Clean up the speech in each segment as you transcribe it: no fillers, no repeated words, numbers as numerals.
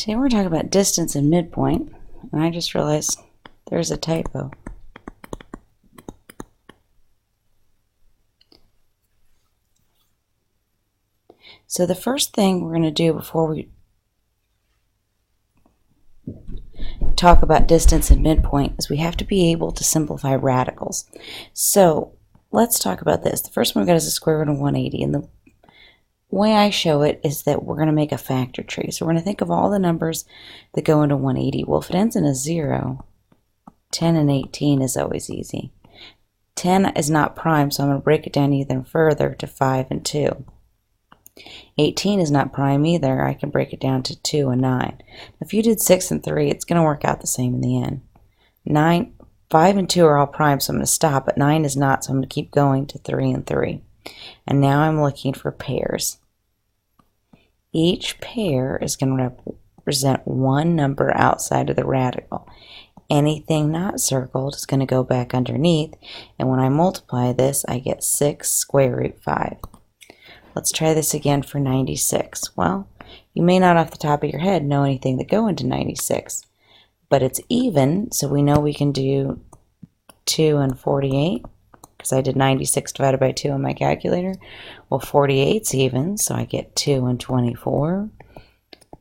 Today we're talking about distance and midpoint, and I just realized there's a typo. So the first thing we're going to do before we talk about distance and midpoint is we have to be able to simplify radicals. So let's talk about this. The first one we got is the square root of 180, and the way I show it is that we're going to make a factor tree. So we're going to think of all the numbers that go into 180. Well, if it ends in a 0, 10 and 18 is always easy. 10 is not prime, so I'm going to break it down even further to 5 and 2. 18 is not prime either. I can break it down to 2 and 9. If you did 6 and 3, it's going to work out the same in the end. 5 and 2 are all prime, so I'm going to stop, but 9 is not, so I'm going to keep going to 3 and 3. And now I'm looking for pairs. Each pair is going to represent one number outside of the radical. Anything not circled is going to go back underneath, and when I multiply this, I get 6 square root 5. Let's try this again for 96. Well, you may not off the top of your head know anything that go into 96, but it's even, so we know we can do 2 and 48, because I did 96 divided by 2 on my calculator. Well, 48's even, so I get 2 and 24,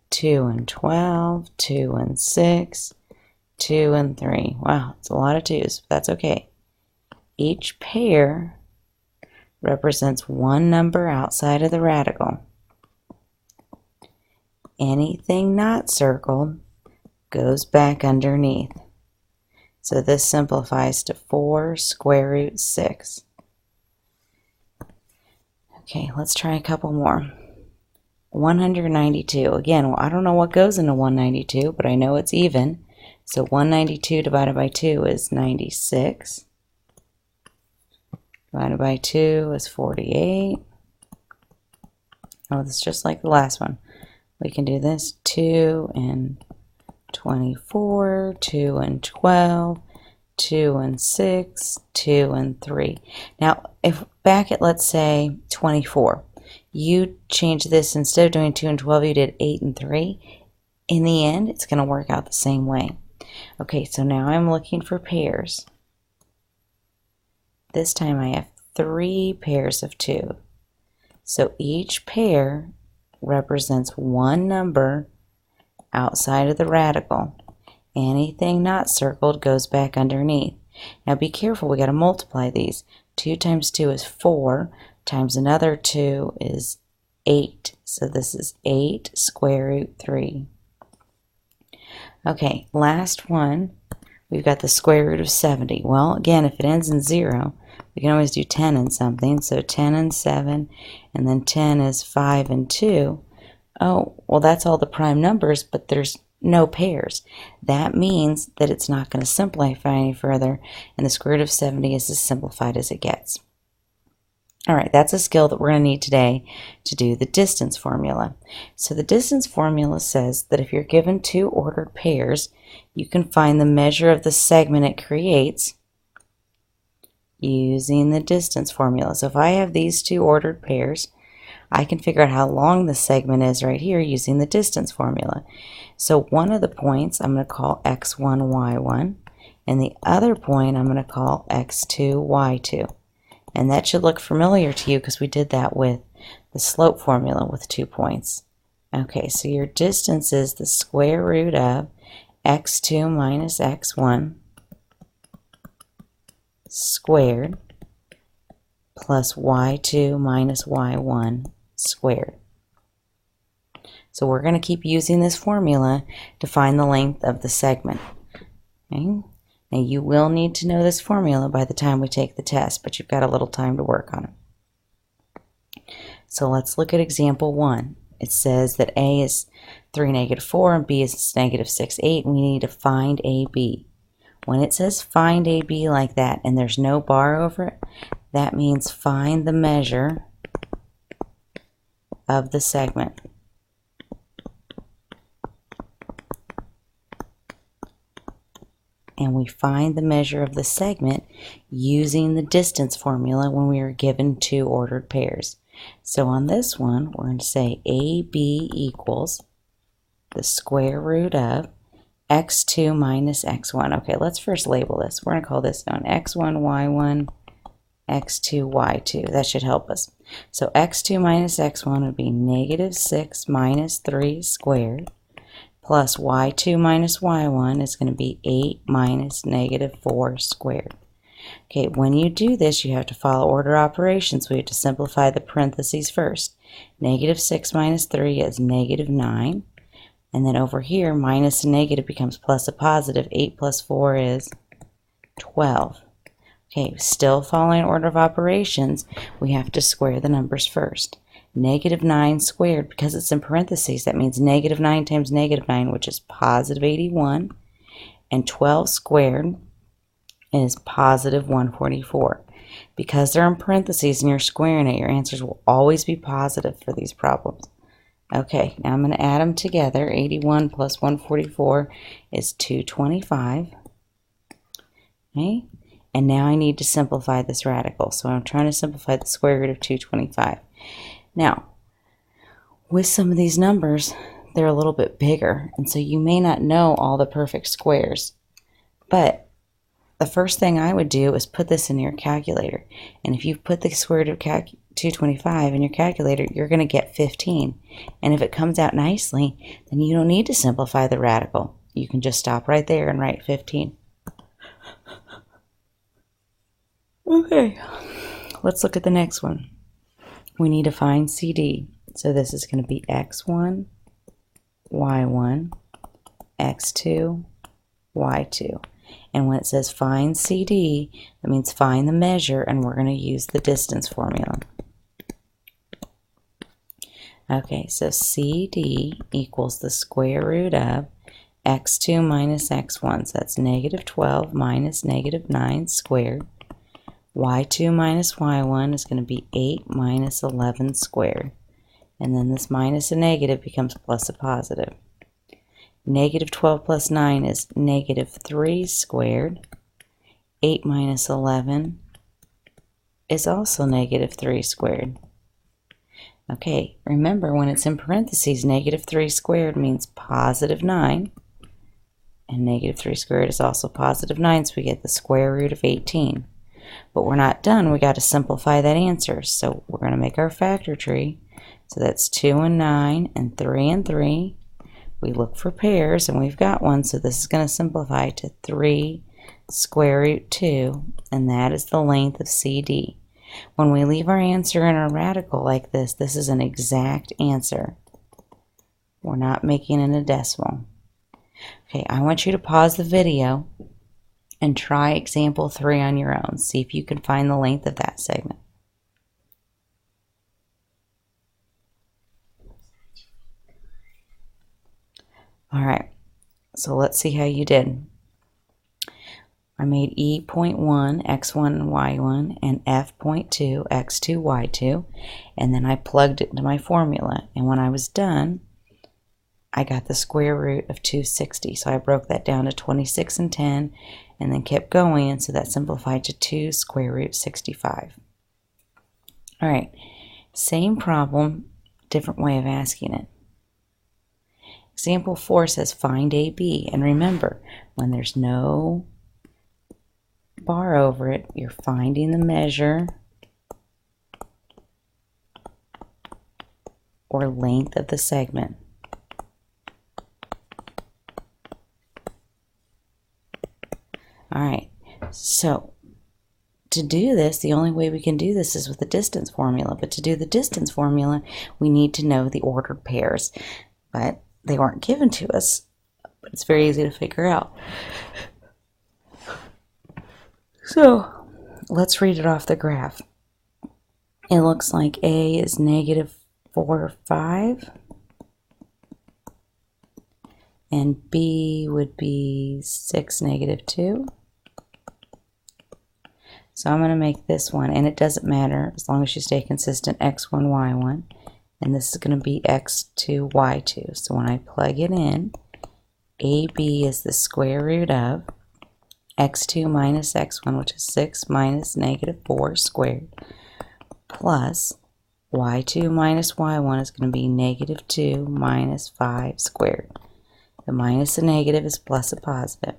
2 and 12, 2 and 6, 2 and 3. Wow, it's a lot of 2's, but that's okay. Each pair represents one number outside of the radical. Anything not circled goes back underneath. So this simplifies to 4 square root 6. Okay, let's try a couple more. 192. Again, well, I don't know what goes into 192, but I know it's even. So 192 divided by 2 is 96. Divided by 2 is 48. Oh, it's just like the last one. We can do this. 2 and 24, 2 and 12, 2 and 6, 2 and 3. Now, if back at, let's say, 24, you change this, instead of doing 2 and 12, you did 8 and 3. In the end, it's going to work out the same way. Okay, so now I'm looking for pairs. This time I have 3 pairs of 2. So each pair represents one number outside of the radical. Anything not circled goes back underneath. Now be careful, we got to multiply these. 2 times 2 is 4, times another 2 is 8. So this is 8 square root 3. Okay, last one. We've got the square root of 70. Well, again, if it ends in 0, we can always do 10 and something. So 10 and 7, and then 10 is 5 and 2. Oh, well, that's all the prime numbers, but there's no pairs. That means that it's not going to simplify any further, and the square root of 70 is as simplified as it gets. All right, that's a skill that we're going to need today to do the distance formula. So the distance formula says that if you're given 2 ordered pairs, you can find the measure of the segment it creates using the distance formula. So if I have these 2 ordered pairs, I can figure out how long the segment is right here using the distance formula. So one of the points I'm going to call x1, y1, and the other point I'm going to call x2, y2. And that should look familiar to you because we did that with the slope formula with 2 points. Okay, so your distance is the square root of x2 minus x1 squared plus y2 minus y1 squared. So we're going to keep using this formula to find the length of the segment. Okay? Now you will need to know this formula by the time we take the test, but you've got a little time to work on it. So let's look at example 1. It says that A is 3, negative 4, and B is negative 6, 8, and we need to find AB. When it says find AB like that and there's no bar over it, that means find the measure of the segment. And we find the measure of the segment using the distance formula when we are given 2 ordered pairs. So on this one, we're going to say AB equals the square root of x2 minus x1. Okay, let's first label this. We're going to call this down x1, y1, x2, y2. That should help us. So x2 minus x1 would be negative 6 minus 3 squared, plus y2 minus y1 is going to be 8 minus negative 4 squared. Okay, when you do this, you have to follow order operations. We have to simplify the parentheses first. Negative 6 minus 3 is negative 9. And then over here, minus a negative becomes plus a positive. 8 plus 4 is 12. Okay, still following order of operations, we have to square the numbers first. Negative 9 squared, because it's in parentheses, that means negative 9 times negative 9, which is positive 81. And 12 squared is positive 144. Because they're in parentheses and you're squaring it, your answers will always be positive for these problems. Okay, now I'm going to add them together. 81 plus 144 is 225. Okay, and now I need to simplify this radical. So I'm trying to simplify the square root of 225. Now, with some of these numbers, they're a little bit bigger, and so you may not know all the perfect squares. But the first thing I would do is put this in your calculator. And if you put the square root of 225 in your calculator, you're going to get 15. And if it comes out nicely, then you don't need to simplify the radical. You can just stop right there and write 15. Okay, let's look at the next one. We need to find CD. So this is going to be x1, y1, x2, y2. And when it says find CD, that means find the measure, and we're going to use the distance formula. Okay, so CD equals the square root of x2 minus x1. So that's negative 12 minus negative 9 squared. Y2 minus y1 is going to be 8 minus 11 squared. And then this minus a negative becomes plus a positive. Negative 12 plus 9 is negative 3 squared. 8 minus 11 is also negative 3 squared. Okay, remember when it's in parentheses, negative 3 squared means positive 9. And negative 3 squared is also positive 9, so we get the square root of 18. But we're not done. We got to simplify that answer. So we're going to make our factor tree. So that's 2 and 9 and 3 and 3. We look for pairs, and we've got one, so this is going to simplify to 3 square root 2, and that is the length of CD. When we leave our answer in a radical like this, this is an exact answer. We're not making it a decimal. Okay, I want you to pause the video and try example 3 on your own. See if you can find the length of that segment. All right, so let's see how you did. I made E.1, X1 and Y1, and F.2, X2, Y2, and then I plugged it into my formula. And when I was done, I got the square root of 260. So I broke that down to 26 and 10, and then kept going, and so that simplified to 2 square root 65. All right, same problem, different way of asking it. Example 4 says find AB, and remember, when there's no bar over it, you're finding the measure or length of the segment. All right, so to do this, the only way we can do this is with the distance formula, but to do the distance formula, we need to know the ordered pairs, but they weren't given to us, but it's very easy to figure out. So let's read it off the graph. It looks like A is negative 4, 5, and B would be 6, negative 2. So I'm going to make this one, and it doesn't matter as long as you stay consistent, x1, y1. And this is going to be x2, y2. So when I plug it in, AB is the square root of x2 minus x1, which is 6 minus negative 4 squared, plus y2 minus y1 is going to be negative 2 minus 5 squared. The minus a negative is plus a positive.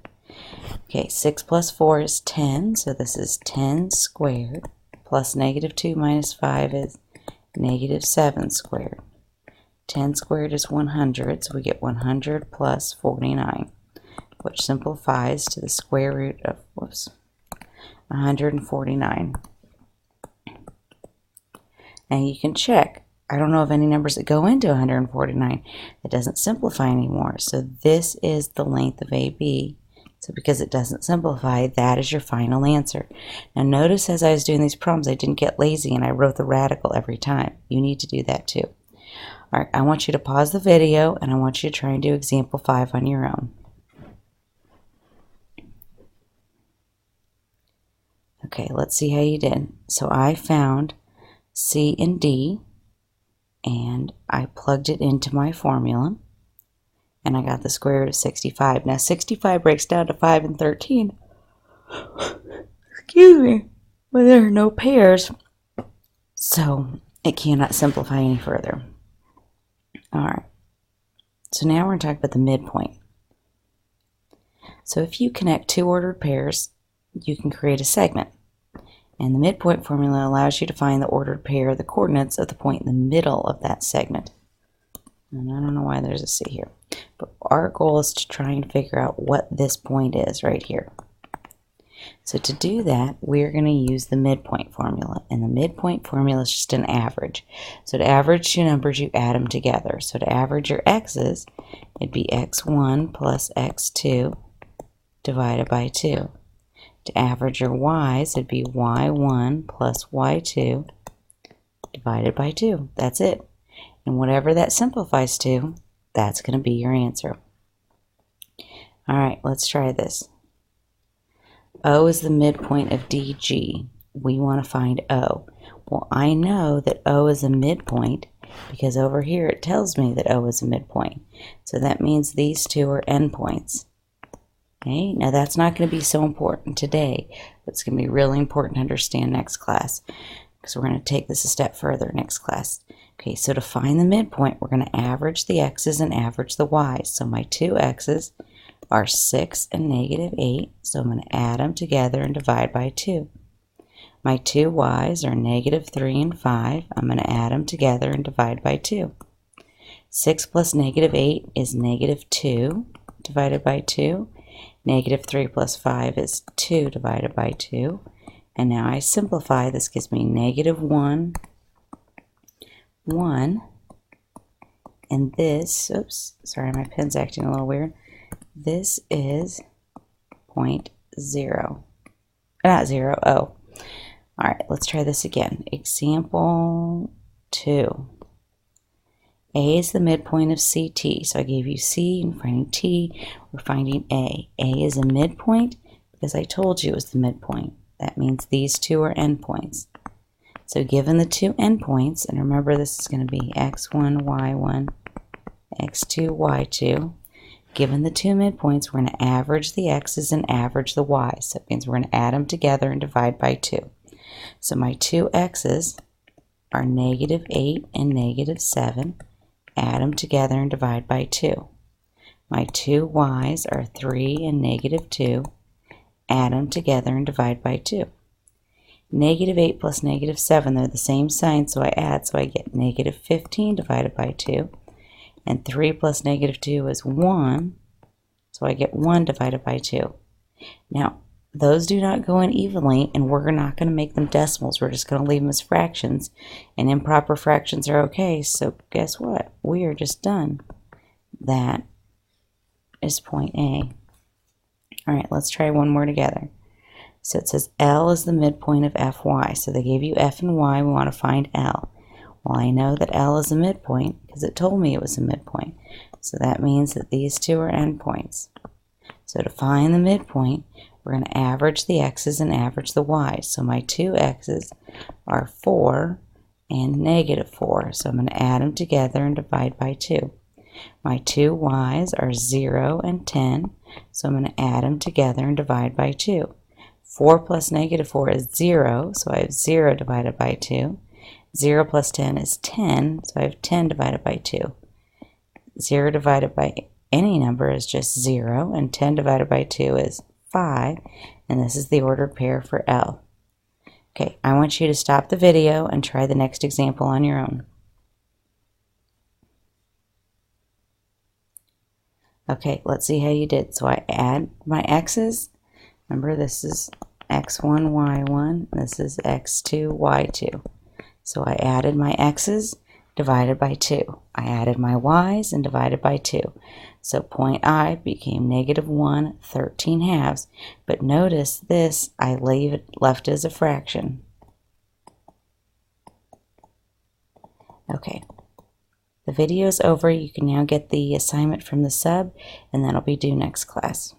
Okay, 6 plus 4 is 10, so this is 10 squared, plus negative 2 minus 5 is negative 7 squared. 10 squared is 100, so we get 100 plus 49, which simplifies to the square root of 149. And you can check. I don't know of any numbers that go into 149. It doesn't simplify anymore. So this is the length of AB. So because it doesn't simplify, that is your final answer. Now notice as I was doing these problems, I didn't get lazy and I wrote the radical every time. You need to do that too. All right, I want you to pause the video and I want you to try and do example 5 on your own. Okay, let's see how you did. So I found C and D, and I plugged it into my formula, and I got the square root of 65. Now 65 breaks down to 5 and 13. Excuse me. But there are no pairs, so it cannot simplify any further. Alright, so now we're going to talk about the midpoint. So if you connect two ordered pairs, you can create a segment. And the midpoint formula allows you to find the ordered pair of the coordinates of the point in the middle of that segment. And I don't know why there's a C here. But our goal is to try and figure out what this point is right here. So to do that, we're going to use the midpoint formula. And the midpoint formula is just an average. So to average two numbers, you add them together. So to average your x's, it'd be x1 plus x2 divided by 2. To average your y's, it'd be y1 plus y2 divided by 2. That's it. And whatever that simplifies to, that's going to be your answer. All right, let's try this. O is the midpoint of DG. We want to find O. Well, I know that O is a midpoint because over here it tells me that O is a midpoint. So that means these two are endpoints. Okay, now that's not going to be so important today, but it's going to be really important to understand next class because we're going to take this a step further next class. Okay, so to find the midpoint, we're going to average the x's and average the y's. So my two x's are 6 and negative 8, so I'm going to add them together and divide by 2. My two y's are negative 3 and 5. I'm going to add them together and divide by 2. 6 plus negative 8 is negative 2 divided by 2. Negative 3 plus 5 is 2 divided by 2. And now I simplify. This gives me negative 1, 1. And this, oops, sorry, my pen's acting a little weird. This is 0.0. Not 0, O. All right, let's try this again. Example 2. A is the midpoint of CT. So I gave you C and finding T. We're finding A. A is a midpoint because I told you it was the midpoint. That means these two are endpoints. So given the two endpoints, and remember this is going to be x1, y1, x2, y2. Given the two midpoints, we're going to average the x's and average the y's. So that means we're going to add them together and divide by 2. So my two x's are negative 8 and negative 7. Add them together and divide by 2. My two y's are 3 and negative 2. Add them together and divide by 2. Negative 8 plus negative 7, they're the same sign, so I add, so I get negative 15 divided by 2. And 3 plus negative 2 is 1, so I get 1 divided by 2. Now, those do not go in evenly, and we're not going to make them decimals. We're just going to leave them as fractions, and improper fractions are okay, so guess what? We are just done. That is point A. All right, let's try one more together. So it says L is the midpoint of FY. So they gave you F and Y. We want to find L. Well, I know that L is a midpoint because it told me it was a midpoint. So that means that these two are endpoints. So to find the midpoint, we're going to average the x's and average the y's. So my two x's are 4 and negative 4. So I'm going to add them together and divide by 2. My two y's are 0 and 10. So I'm going to add them together and divide by 2. 4 plus negative 4 is 0. So I have 0 divided by 2. 0 plus 10 is 10, so I have 10 divided by 2. 0 divided by any number is just 0, and 10 divided by 2 is 5, and this is the ordered pair for L. Okay, I want you to stop the video and try the next example on your own. Okay, let's see how you did. So I add my x's. Remember, this is x1, y1. This is x2, y2. So I added my x's, divided by 2. I added my y's and divided by 2. So point I became -1 13/2. But notice this, I left as a fraction. Okay. The video is over. You can now get the assignment from the sub, and that'll be due next class.